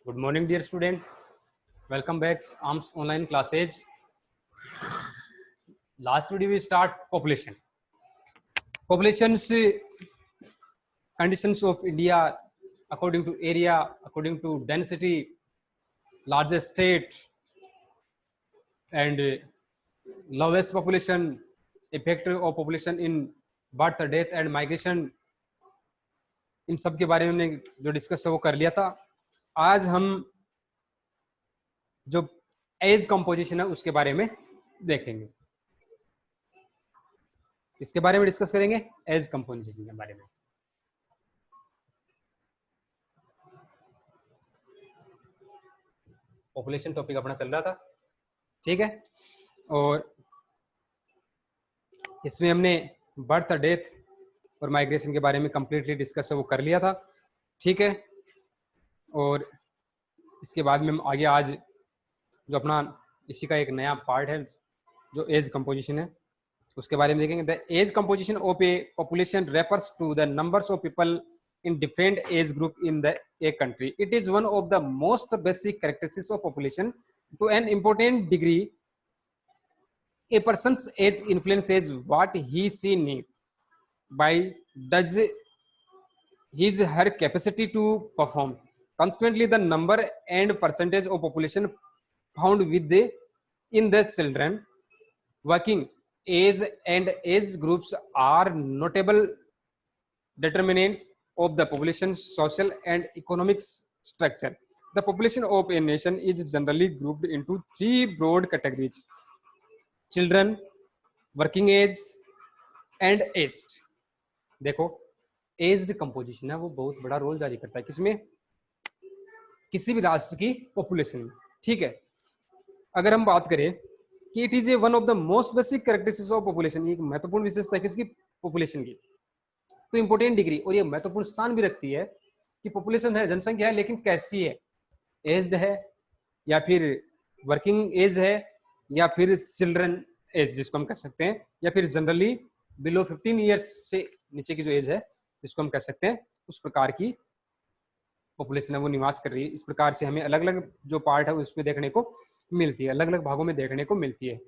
Good morning, dear student. Welcome back ARMS online classes. Last video we start population. Populations conditions of India according to area, according to density, largest state, and lowest population, effect of population in birth, death and migration. इन सब के बारे में हमने जो discuss है वो कर लिया था. आज हम जो एज कंपोजिशन है उसके बारे में देखेंगे. इसके बारे में डिस्कस करेंगे, एज कंपोजिशन के बारे में. पॉपुलेशन टॉपिक अपना चल रहा था, ठीक है. और इसमें हमने बर्थ, डेथ और माइग्रेशन के बारे में कंप्लीटली डिस्कस है वो कर लिया था, ठीक है. और इसके बाद में हम आगे आज जो अपना इसी का एक नया पार्ट है जो एज कंपोजिशन है उसके बारे में देखेंगे. The age composition of a population refers to the numbers of people in different age group in the a country. It is one of the most basic characteristics of population. To an important degree, a person's age influences what he she need by does his her capacity to perform. Consequently, the number and percentage of population found with the in the children working age and age groups are notable determinants of the population's social and economic structure. The population of a nation is generally grouped into three broad categories: children, working age and aged. देखो, aged composition है वो बहुत बड़ा role जारी करता है किसमें, किसी भी राष्ट्र की पॉपुलेशन में, ठीक है. अगर हम बात करें कि it is a one of the most basic characteristics of population, एक महत्वपूर्ण विशेषता है किसकी, पॉपुलेशन की. तो इंपोर्टेंट डिग्री और ये महत्वपूर्ण स्थान भी रखती है कि पॉपुलेशन है, जनसंख्या है, लेकिन कैसी है, एज्ड है या फिर वर्किंग एज है या फिर चिल्ड्रन एज जिसको हम कह सकते हैं, या फिर जनरली बिलो 15 ईयर्स से नीचे की जो एज है जिसको हम कह सकते हैं, उस प्रकार की पॉपुलेशन है वो निवास कर रही है. इस प्रकार से हमें अलग अलग जो पार्ट है उसमें देखने को मिलती है, अलग अलग भागों में देखने को मिलती है.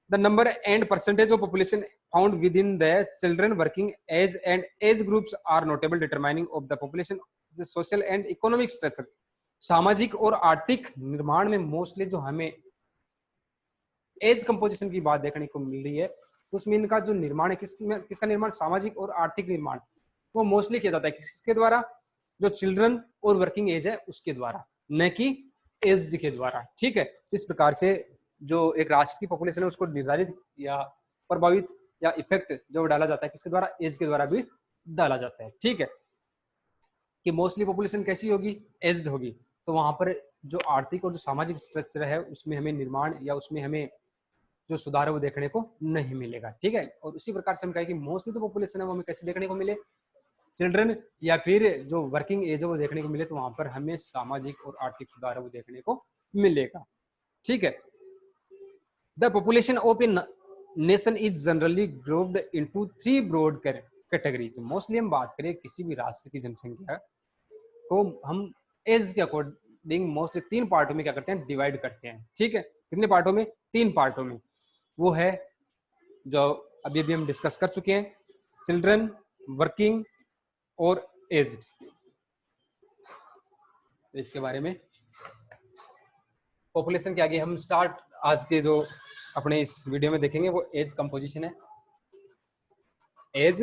The number and percentage of population found within the children working age and age groups are notable determining of the population, the social and economic structure. सामाजिक और आर्थिक निर्माण में मोस्टली जो हमें एज कंपोजिशन की बात देखने को मिल रही है, तो उसमें इनका जो निर्माण है किसका निर्माण, सामाजिक और आर्थिक निर्माण, वो मोस्टली किया जाता है किसके द्वारा, जो चिल्ड्रन और वर्किंग एज है उसके द्वारा, न कि एज्ड के द्वारा, ठीक है. इस प्रकार से जो एक राष्ट्र की पॉपुलेशन है उसको निर्धारित या प्रभावित या इफेक्ट जो डाला जाता है किसके द्वारा, एज के द्वारा भी डाला जाता है, ठीक है. कि मोस्टली पॉपुलेशन कैसी होगी, एज्ड होगी, तो वहां पर जो आर्थिक और जो सामाजिक स्ट्रक्चर है उसमें हमें निर्माण या उसमें हमें जो सुधार है वो देखने को नहीं मिलेगा, ठीक है. और उसी प्रकार से हम कहें कि मोस्टली जो पॉपुलेशन है वो हमें कैसे देखने को मिले, चिल्ड्रन या फिर जो वर्किंग एज है वो देखने को मिले, तो वहां पर हमें सामाजिक और आर्थिक सुधार है वो देखने को मिलेगा, ठीक है. The population of a nation is generally grouped into three broad categories. Mostly हम बात करें किसी भी राष्ट्र की जनसंख्या को हम एज के अकॉर्डिंग मोस्टली तीन पार्टों में क्या करते हैं, डिवाइड करते हैं, ठीक है. कितने पार्टों में, तीन पार्टों में. वो है जो अभी अभी हम डिस्कस कर चुके हैं, चिल्ड्रन, वर्किंग और एज्ड. इसके बारे में पॉपुलेशन के आगे हम स्टार्ट आज के जो अपने इस वीडियो में देखेंगे वो एज कंपोजिशन है. एज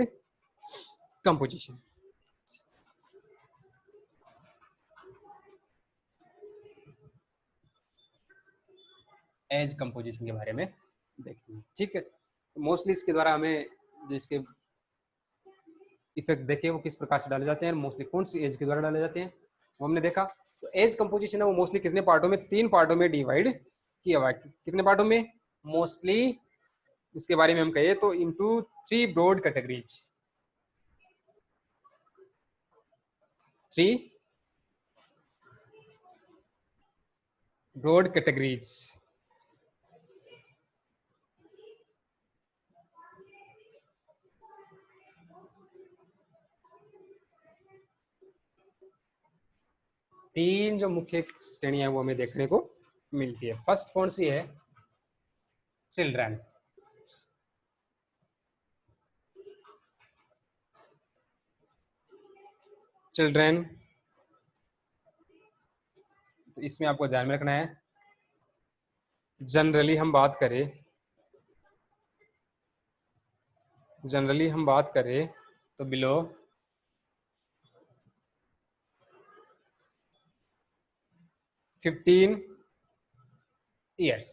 कंपोजिशन, एज कंपोजिशन के बारे में देखेंगे, ठीक है. मोस्टली इसके द्वारा हमें जो इसके इफेक्ट देखे वो किस प्रकार से डाले जाते हैं, मोस्टली कौन सी एज के द्वारा डाले जाते हैं वो हमने देखा. तो एज कंपोजिशन है वो मोस्टली कितने पार्टों में, तीन पार्टों में डिवाइड किया हुआ है. कितने पार्टों में, मोस्टली इसके बारे में हम कहें तो into three broad categories, three broad categories. तीन जो मुख्य श्रेणियां वो हमें देखने को मिलती है। फर्स्ट कौन सी है? चिल्ड्रन। चिल्ड्रन, तो इसमें आपको ध्यान में रखना है, जनरली हम बात करें तो बिलो 15 ईयर्स,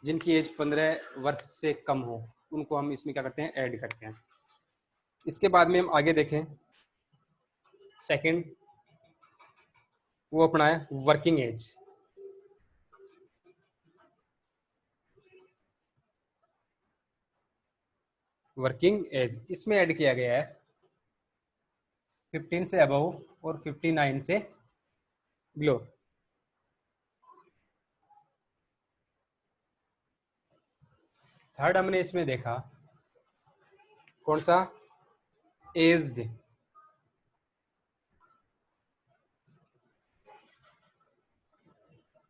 जिनकी एज 15 वर्ष से कम हो, उनको हम इसमें क्या करते हैं? ऐड करते हैं। इसके बाद में हम आगे देखें, सेकंड वो अपना है वर्किंग एज। वर्किंग एज इसमें ऐड किया गया है 15 से अबव और 59 से बिलो। थर्ड हमने इसमें देखा कौन सा? एज्ड।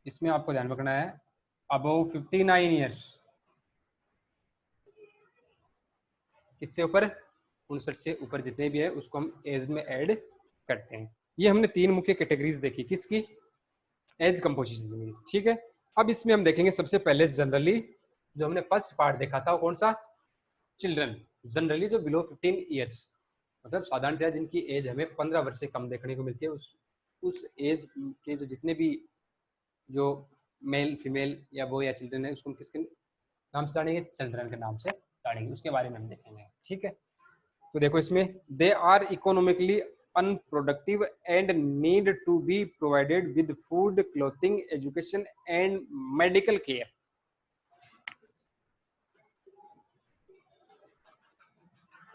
इसमें आपको ध्यान रखना है अबव 59 ईयर्स, किससे ऊपर? 59 से ऊपर जितने भी है उसको हम एज में ऐड करते हैं। ये हमने तीन मुख्य कैटेगरीज देखी, किसकी? एज कंपोजिशन में, ठीक है। अब इसमें हम देखेंगे सबसे पहले जनरली, जो हमने फर्स्ट पार्ट देखा था वो कौन सा? चिल्ड्रन। जनरली जो बिलो 15 ईयर्स, मतलब साधारणतः जिनकी एज हमें 15 वर्ष से कम देखने को मिलती है, उस एज के जो जितने भी जो मेल फीमेल या वो या चिल्ड्रन है, उसको हम किसके नाम से जानेंगे? चिल्ड्रन के नाम से जानेंगे। उसके बारे में हम देखेंगे, ठीक है। तो देखो इसमें, they are economically unproductive and need to be provided with food, clothing, education and medical care.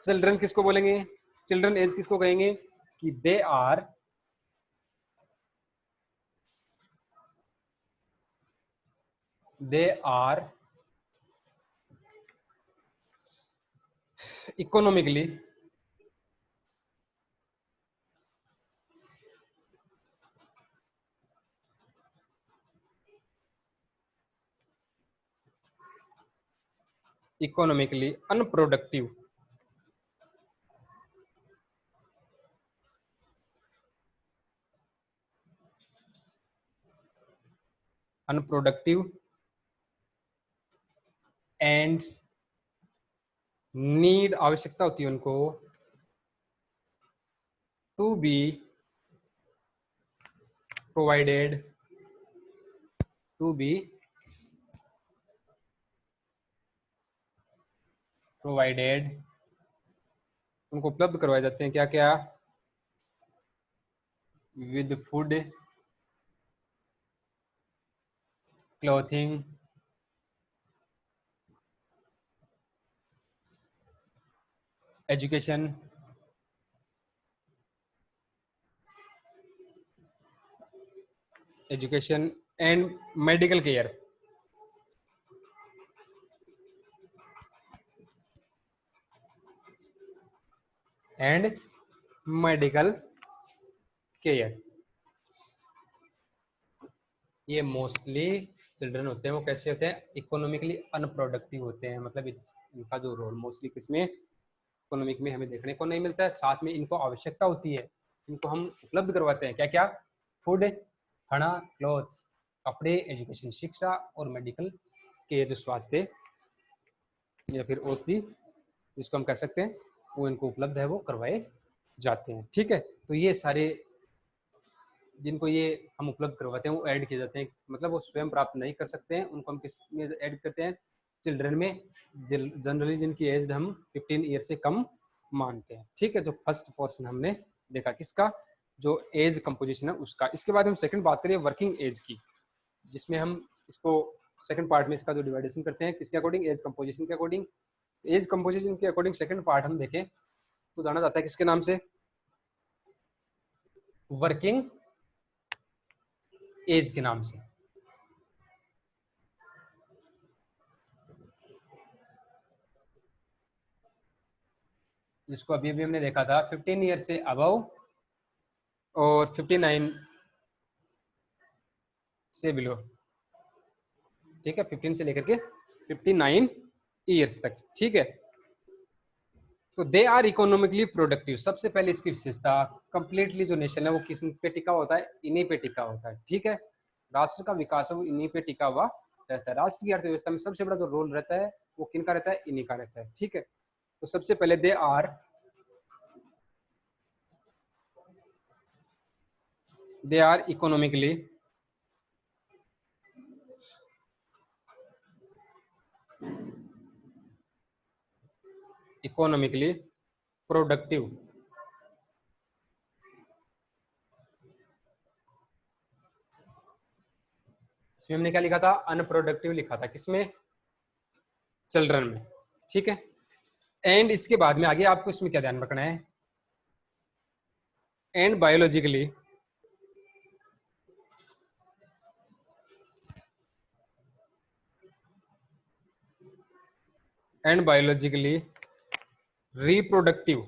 Children किसको बोलेंगे? चिल्ड्रन एज किसको कहेंगे? कि they are economically unproductive and need, आवश्यकता होती है उनको, टू बी प्रोवाइडेड उनको उपलब्ध करवाए जाते हैं क्या क्या? With food, clothing, education and medical care. ये मोस्टली चिल्ड्रन होते हैं, वो कैसे होते हैं? इकोनॉमिकली अनप्रोडक्टिव होते हैं, मतलब इनका जो रोल मोस्टली किसमें? इकोनॉमिक में हमें देखने को नहीं मिलता है। साथ में इनको आवश्यकता होती है, इनको हम उपलब्ध करवाते हैं क्या क्या? फूड, खाना, क्लॉथ, कपड़े, एजुकेशन शिक्षा और मेडिकल के जो स्वास्थ्य या फिर औषधि जिसको हम कह सकते हैं, वो इनको उपलब्ध है, वो करवाए जाते हैं, ठीक है। तो ये सारे जिनको ये हम उपलब्ध करवाते हैं वो ऐड किए जाते हैं, मतलब वो स्वयं प्राप्त नहीं कर सकते हैं, उनको हम किस में ऐड करते हैं? चिल्ड्रन में। जनरली जिनकी एज हम 15 ईयर से कम मानते हैं, ठीक है। जो फर्स्ट पोर्शन हमने देखा किसका? जो एज कंपोजिशन है उसका। इसके बाद हम सेकंड बात करें वर्किंग एज की, जिसमें हम इसको सेकंड पार्ट में इसका जो डिवाइडेशन करते हैं किसके अकॉर्डिंग? एज कंपोजिशन के अकॉर्डिंग। एज कंपोजिशन के अकॉर्डिंग सेकंड पार्ट हम देखें तो जाना जाता है किसके नाम से? वर्किंग एज के नाम से। जिसको अभी अभी हमने देखा था 15 ईयर से अबव और 59 से बिलो, ठीक है, 15 से लेकर के 59 ईयर्स तक, ठीक है। तो दे आर इकोनॉमिकली प्रोडक्टिव, सबसे पहले इसकी विशेषता, कंप्लीटली जो नेशन है वो किस पे टिका होता है, इन्हीं पे टिका होता है, ठीक है। राष्ट्र का विकास है वो इन्हीं पे टिका हुआ रहता है। राष्ट्र की अर्थव्यवस्था में सबसे बड़ा जो रोल रहता है वो किनका रहता है, इन्हीं का रहता है, ठीक है। तो सबसे पहले दे आर इकोनॉमिकली प्रोडक्टिव। इसमें हमने क्या लिखा था, अनप्रोडक्टिव लिखा था, किसमें, चिल्ड्रन में, ठीक है। एंड इसके बाद में आगे आपको इसमें क्या ध्यान रखना है, एंड बायोलॉजिकली रिप्रोडक्टिव,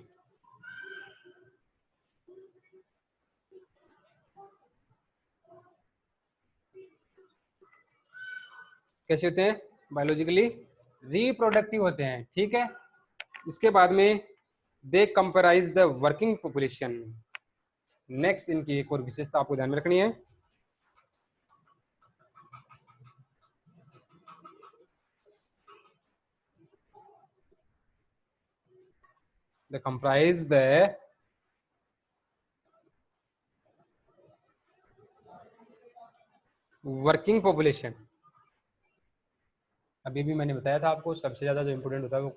कैसे होते हैं, बायोलॉजिकली रिप्रोडक्टिव होते हैं, ठीक है। इसके बाद में they comprise the working population. Next इनकी एक और विशेषता आपको ध्यान में रखनी है, they comprise the working population. अभी भी मैंने बताया था आपको सबसे ज्यादा जो इम्पोर्टेंट होता है वो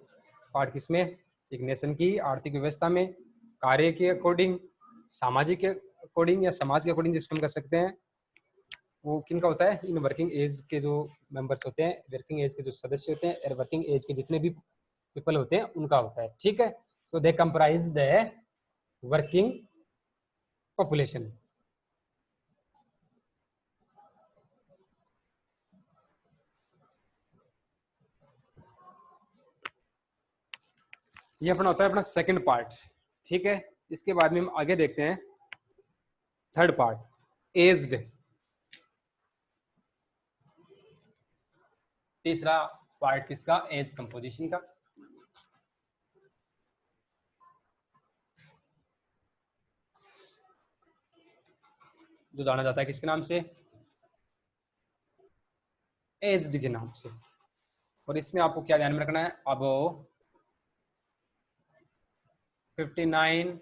पार्ट किसमें, एक नेशन की आर्थिक व्यवस्था में, कार्य के अकॉर्डिंग, सामाजिक के अकॉर्डिंग या समाज के अकॉर्डिंग जिसको हम कर सकते हैं, वो किनका होता है, इन वर्किंग एज के जो मेंबर्स होते हैं, वर्किंग एज के जो सदस्य होते हैं, और वर्किंग एज के जितने भी पीपल होते हैं उनका होता है, ठीक है। तो दे कंप्राइज द वर्किंग पॉपुलेशन। ये अपना होता है अपना सेकंड पार्ट, ठीक है। इसके बाद में हम आगे देखते हैं थर्ड पार्ट, एज्ड। तीसरा पार्ट किसका, एज कंपोजिशन का। जो जाना जाता है किसके नाम से, एज्ड के नाम से। और इसमें आपको क्या ध्यान में रखना है, अब 59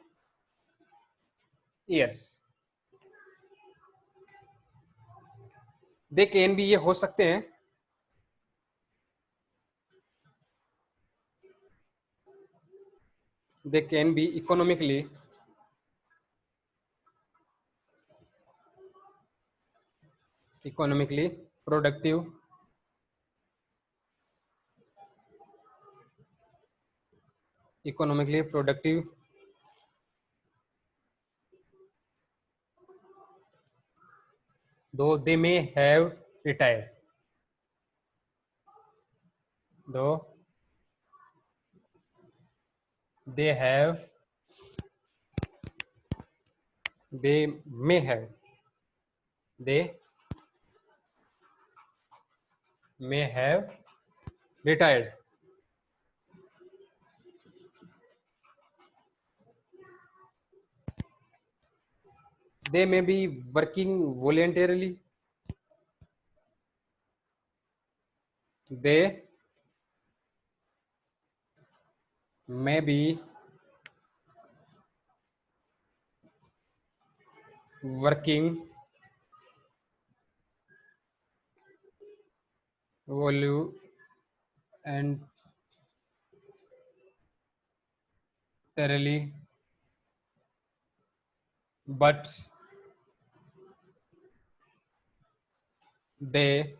ईयर्स। दे कैन भी, ये हो सकते हैं, दे can be economically productive, economically productive though they may have retired, though they have, they may have, they may have retired, they may be working voluntarily, they may be working voluntarily, but they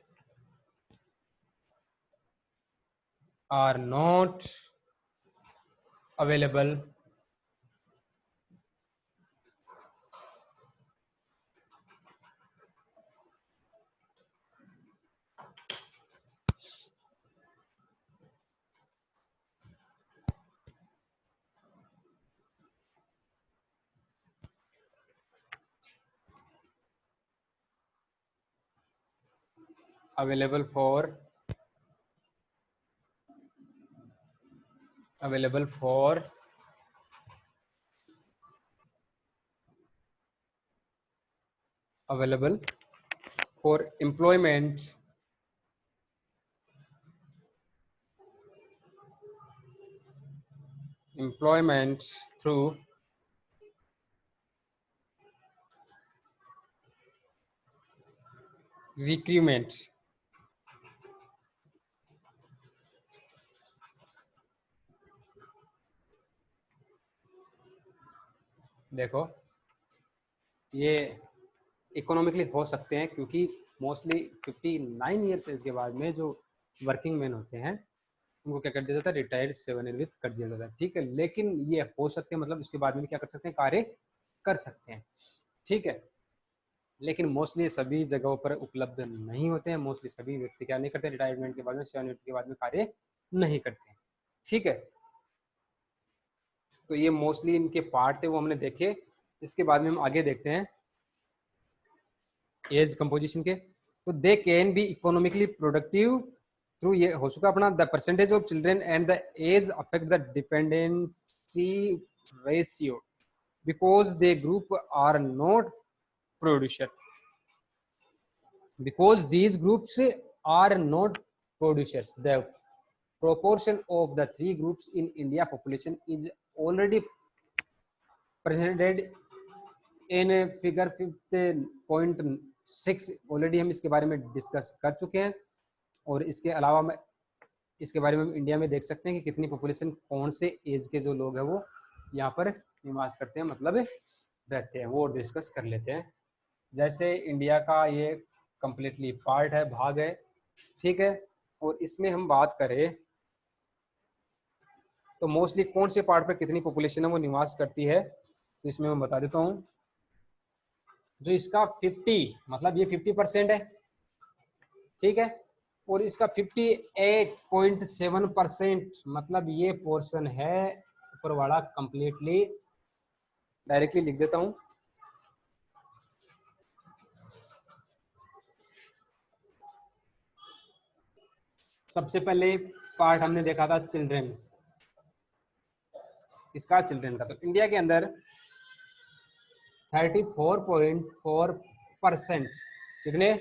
are not available available for available for available for employment through recruitment. देखो ये economically हो सकते हैं क्योंकि mostly 59 years as के बाद में जो वर्किंग मैन होते हैं उनको क्या कर दिया जाता है, रिटायर्ड सेवानिवृत्त कर दिया जाता है, ठीक है। लेकिन ये हो सकते हैं, मतलब उसके बाद में क्या कर सकते हैं, कार्य कर सकते हैं, ठीक है। लेकिन मोस्टली सभी जगहों पर उपलब्ध नहीं होते हैं। मोस्टली सभी व्यक्ति क्या नहीं करते, रिटायरमेंट के बाद में, सेवानिवृत्ति के बाद में कार्य नहीं करते, ठीक है। तो ये मोस्टली इनके पार्ट थे, वो हमने देखे। इसके बाद में हम आगे देखते हैं एज कंपोजिशन के। तो they can be economically productive through, ये हो चुका अपना, the percentage of children and the age affect the dependency ratio because they group are not producer, because these groups are not producers. The proportion of the three groups in India population is already presented in figure 5.6. Already हम इसके बारे में discuss कर चुके हैं। और इसके अलावा में इसके बारे में इंडिया में देख सकते हैं कि कितनी पॉपुलेशन, कौन से एज के जो लोग हैं वो यहाँ पर निवास करते हैं, मतलब रहते हैं, वो डिस्कस कर लेते हैं। जैसे इंडिया का ये कंप्लीटली पार्ट है, भाग है, ठीक है। और इसमें हम बात करें तो मोस्टली कौन से पार्ट पर कितनी पॉपुलेशन है वो निवास करती है, तो इसमें मैं बता देता हूँ। जो इसका 50, मतलब ये 50% है, ठीक है। और इसका 58.7%, मतलब ये पोर्शन है ऊपर वाला कंप्लीटली, डायरेक्टली लिख देता हूँ। सबसे पहले पार्ट हमने देखा था चिल्ड्रन, इसका चिल्ड्रन का। तो इंडिया के अंदर 34.4%, कितने,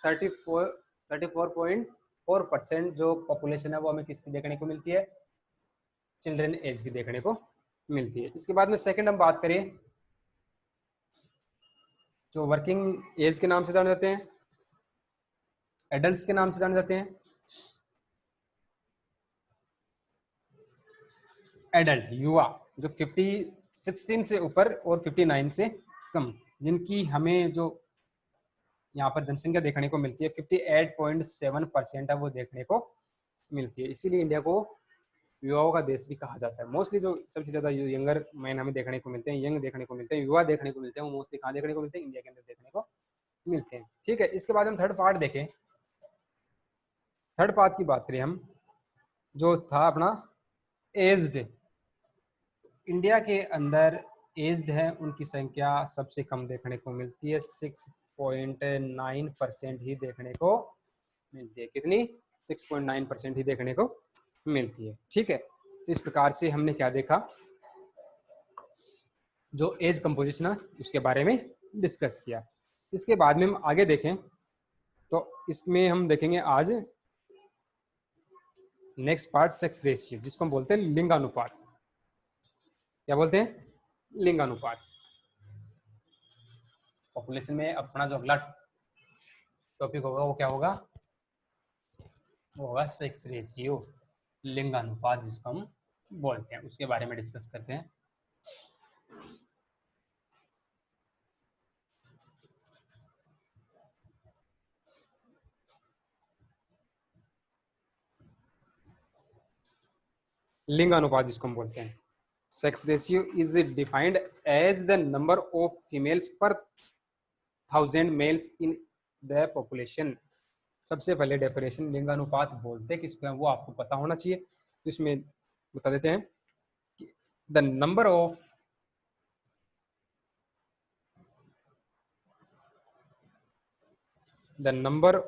34.4% जो पॉपुलेशन है वो हमें किसकी देखने को मिलती है, चिल्ड्रन एज की देखने को मिलती है। इसके बाद में सेकंड हम बात करें जो वर्किंग एज के नाम से जाने जाते हैं, एडल्ट्स के नाम से जाने जाते हैं। एडल्ट, युवा, जो 16 से ऊपर और 59 से कम, जिनकी हमें जो यहाँ पर जनसंख्या देखने को मिलती है 58.7% है, वो देखने को मिलती है। इसीलिए इंडिया को युवाओं का देश भी कहा जाता है। मोस्टली जो सबसे ज़्यादा यंगर मैन हमें देखने को मिलते हैं, यंग देखने को मिलते हैं, युवा देखने को मिलते हैं, वो मोस्टली कहाँ देखने को मिलते हैं, इंडिया के अंदर देखने को मिलते हैं, ठीक है। इसके बाद हम थर्ड पार्ट देखें। थर्ड पार्ट की बात करें हम, जो था अपना एज्ड, इंडिया के अंदर एज्ड है उनकी संख्या सबसे कम देखने को मिलती है, 6.9% ही देखने को मिलती है। कितनी, 6.9% ही देखने को मिलती है, ठीक है। तो इस प्रकार से हमने क्या देखा, जो एज कंपोजिशन है उसके बारे में डिस्कस किया। इसके बाद में हम आगे देखें तो इसमें हम देखेंगे आज नेक्स्ट पार्ट, सेक्स रेशियो, जिसको हम बोलते हैं लिंगानुपात। क्या बोलते हैं, लिंगानुपात। पॉपुलेशन में अपना जो अगला टॉपिक होगा वो क्या होगा, वो होगा सेक्स रेशियो, लिंगानुपात जिसको हम बोलते हैं, उसके बारे में डिस्कस करते हैं। लिंगानुपात जिसको हम बोलते हैं, sex ratio is defined as the number of females per 1000 males in the population. सबसे पहले डेफिनेशन लिंगानुपात बोलते हैं किसको है वो आपको पता होना चाहिए, तो इसमें बता देते हैं the number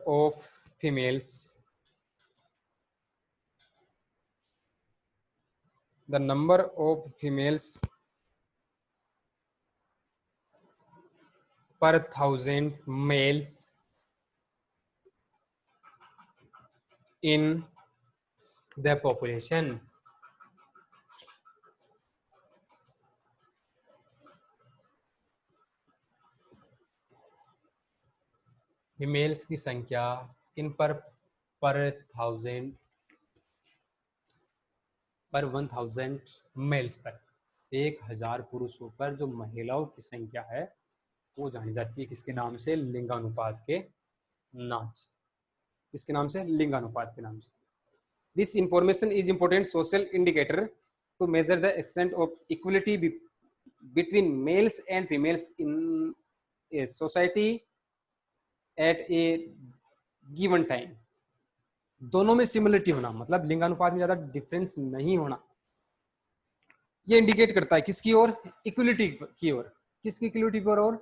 of females, the number of females per 1,000 males in the population. Females की संख्या इन पर 1,000 मेल्स पर, 1,000 पुरुषों पर जो महिलाओं की संख्या है वो जानी जाती है किसके नाम से? लिंगानुपात के नाम से। किसके नाम से? लिंगानुपात के नाम से। This information is important social indicator to measure the extent of equality between males and females in a society at a given time. दोनों में सिमिलरिटी होना, मतलब लिंगानुपात में ज्यादा डिफरेंस नहीं होना, ये इंडिकेट करता है किसकी ओर? इक्वलिटी की ओर। किसकी इक्वलिटी की ओर?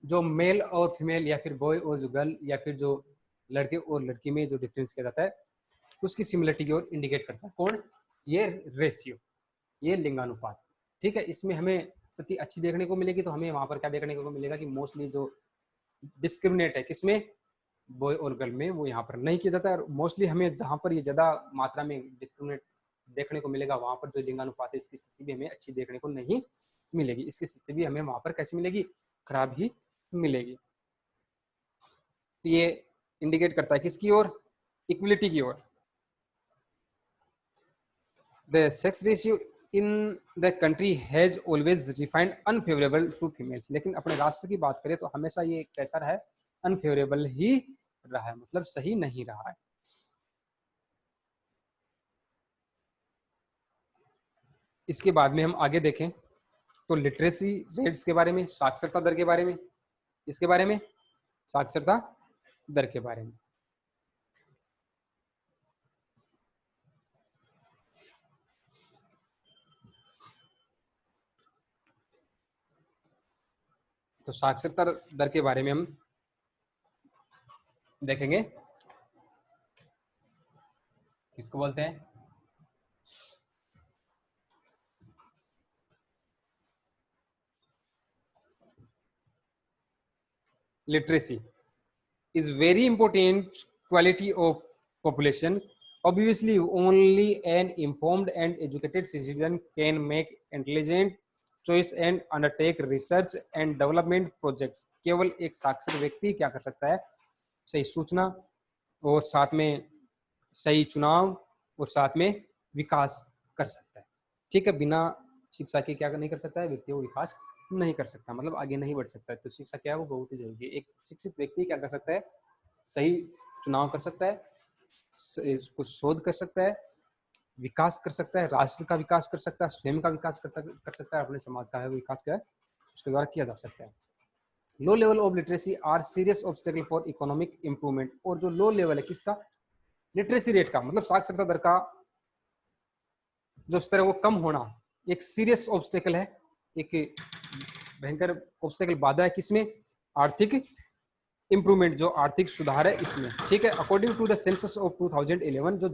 जो मेल और फीमेल या फिर बॉय और जो गर्ल या फिर जो लड़के और लड़की में जो डिफरेंस किया जाता है उसकी सिमिलरिटी की ओर इंडिकेट करता है। कौन? ये रेशियो, ये लिंगानुपात। ठीक है, इसमें हमें स्थिति अच्छी देखने को मिलेगी तो हमें वहां पर क्या देखने को मिलेगा कि मोस्टली जो डिस्क्रिमिनेट है किसमें? बॉय और गर्ल में, वो यहाँ पर नहीं किया जाता है। मोस्टली हमें जहाँ पर ये ज्यादा मात्रा में डिस्क्रिमिनेट देखने को मिलेगा वहां पर जो लिंगानुपात है इसकी स्थिति भी हमें अच्छी देखने को नहीं मिलेगी। इसकी स्थिति भी हमें वहां पर कैसी मिलेगी? खराब ही मिलेगी। ये इंडिकेट करता है किसकी ओर? इक्वलिटी की ओर। The sex ratio in the country has always defined unfavorable to females। लेकिन अपने राष्ट्र की बात करें तो हमेशा ये कैसा रहा है? अनफेवरेबल ही रहा है, मतलब सही नहीं रहा है। इसके बाद में हम आगे देखें तो लिटरेसी रेट्स के बारे में, साक्षरता दर के बारे में, इसके बारे में, साक्षरता दर के बारे में। तो साक्षरता दर के बारे में हम देखेंगे। किसको बोलते हैं? Literacy is very important quality of population. Obviously only an informed and educated citizen can make intelligent choice and undertake research and development projects। केवल एक साक्षर व्यक्ति क्या कर सकता है? सही सूचना और साथ में सही चुनाव और साथ में विकास कर सकता है। ठीक है, बिना शिक्षा के क्या नहीं कर सकता है? व्यक्ति वो विकास नहीं कर सकता, मतलब आगे नहीं बढ़ सकता है। तो शिक्षा क्या है? वो बहुत ही जरूरी है। एक शिक्षित व्यक्ति क्या कर सकता है? सही चुनाव कर सकता है, कुछ शोध कर सकता है, विकास कर सकता है, राष्ट्र का विकास कर सकता है, स्वयं का विकास कर सकता है, अपने समाज का है विकास क्या है उसके द्वारा किया जा सकता है। Low level of literacy are serious obstacle for economic improvement. और जो लो लेवल है किसका? लिटरेसी रेट का, मतलब साक्षरता दर का जो स्तर है वो कम होना एक सीरियस ऑब्स्टेकल है, एक भयंकर ऑब्स्टेकल, बाधा है किसमें? आर्थिक इंप्रूवमेंट, जो आर्थिक सुधार है इसमें। ठीक है, according to the census of 2011, जो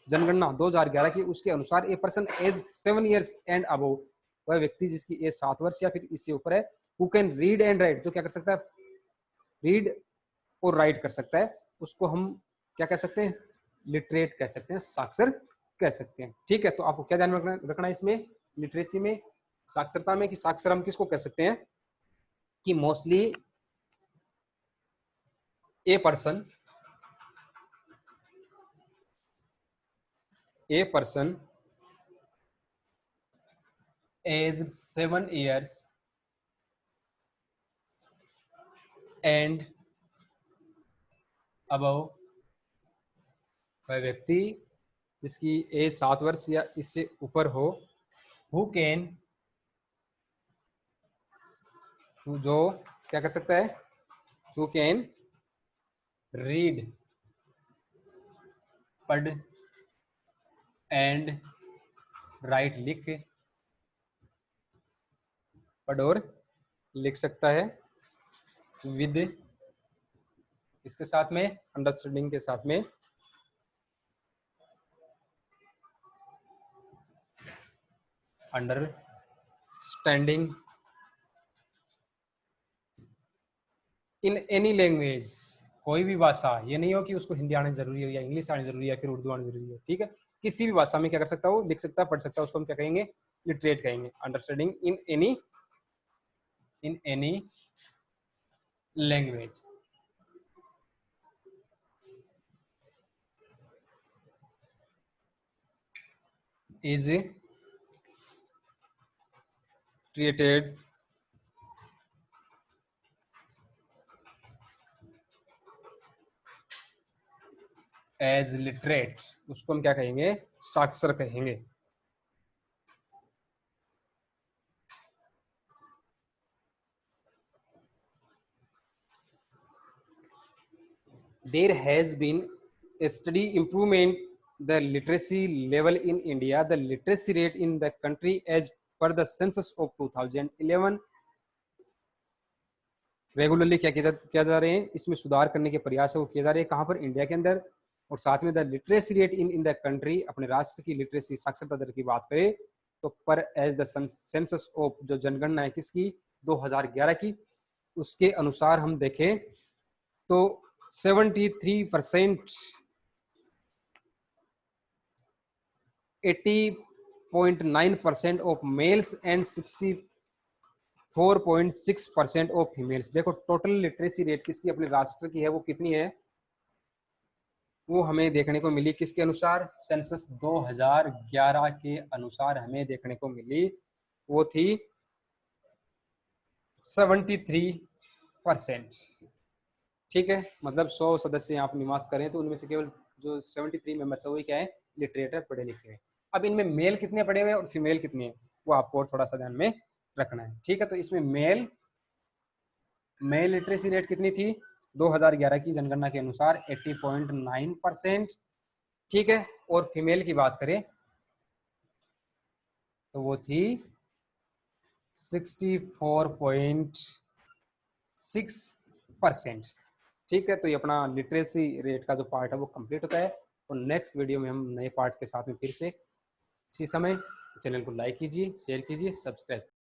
जनगणना 2011 की, उसके अनुसार a person age 7 years and above, वह व्यक्ति जिसकी एज 7 वर्ष या फिर इससे ऊपर है, who can read and right, जो क्या कर सकता है? रीड और राइट कर सकता है, उसको हम क्या कह सकते हैं? लिटरेट कह सकते हैं, साक्षर कह सकते हैं। ठीक है, तो आपको क्या ध्यान रखना है इसमें, लिटरेसी में, साक्षरता में, कि साक्षर हम किसको कह सकते हैं? कि mostly a person age 7 years and above, वह व्यक्ति जिसकी एज 7 वर्ष या इससे ऊपर हो, हु कैन, जो क्या कर सकता है? हु कैन रीड, पढ़ एंड राइट, पढ़ और लिख सकता है, विद इसके साथ में अंडरस्टैंडिंग के साथ में अंडरस्टैंडिंग इन एनी लैंग्वेज, कोई भी भाषा, ये नहीं हो कि उसको हिंदी आनी जरूरी हो या इंग्लिश आनी जरूरी है या फिर उर्दू आनी जरूरी है, ठीक है। किसी भी भाषा में क्या कर सकता है वो, लिख सकता है, पढ़ सकता है, उसको हम क्या कहेंगे, लिटरेट कहेंगे। Understanding in any language is treated as literate, उसको हम क्या कहेंगे, साक्षर कहेंगे। There has been a steady improvement the literacy level in India. The literacy rate in the country as per the census of 2011 regularly क्या किया जा रहे हैं, इसमें सुधार करने के प्रयास है वो किए जा रहे हैं। कहाँ पर, इंडिया के अंदर। और साथ में the literacy rate in the country, अपने राष्ट्र की लिटरेसी साक्षरता दर की बात करें तो पर एज द सेंसस ऑफ, जो जनगणना है किसकी, 2011 की, उसके अनुसार हम देखें तो 73%, 80.9% of males and 64.6% of females. देखो टोटल लिटरेसी रेट किसकी, अपने राष्ट्र की है, वो कितनी है, वो हमें देखने को मिली किसके अनुसार, सेंसस 2011 के अनुसार हमें देखने को मिली, वो थी 73%। ठीक है, मतलब 100 सदस्य यहाँ पर निवास करें तो उनमें से केवल जो 73 मेंबर्स है वही क्या है, लिटरेट है, पढ़े लिखे हैं। अब इनमें मेल कितने पढ़े हुए हैं और फीमेल कितनी है, वो आपको और थोड़ा सा ध्यान में रखना है। ठीक है, तो इसमें मेल लिटरेसी रेट कितनी थी 2011 की जनगणना के अनुसार 80.9%। ठीक है, और फीमेल की बात करें तो वो थी 64.6%। ठीक है, तो ये अपना लिटरेसी रेट का जो पार्ट है वो कंप्लीट होता है। और नेक्स्ट वीडियो में हम नए पार्ट के साथ में फिर से इसी समय, चैनल को लाइक कीजिए, शेयर कीजिए, सब्सक्राइब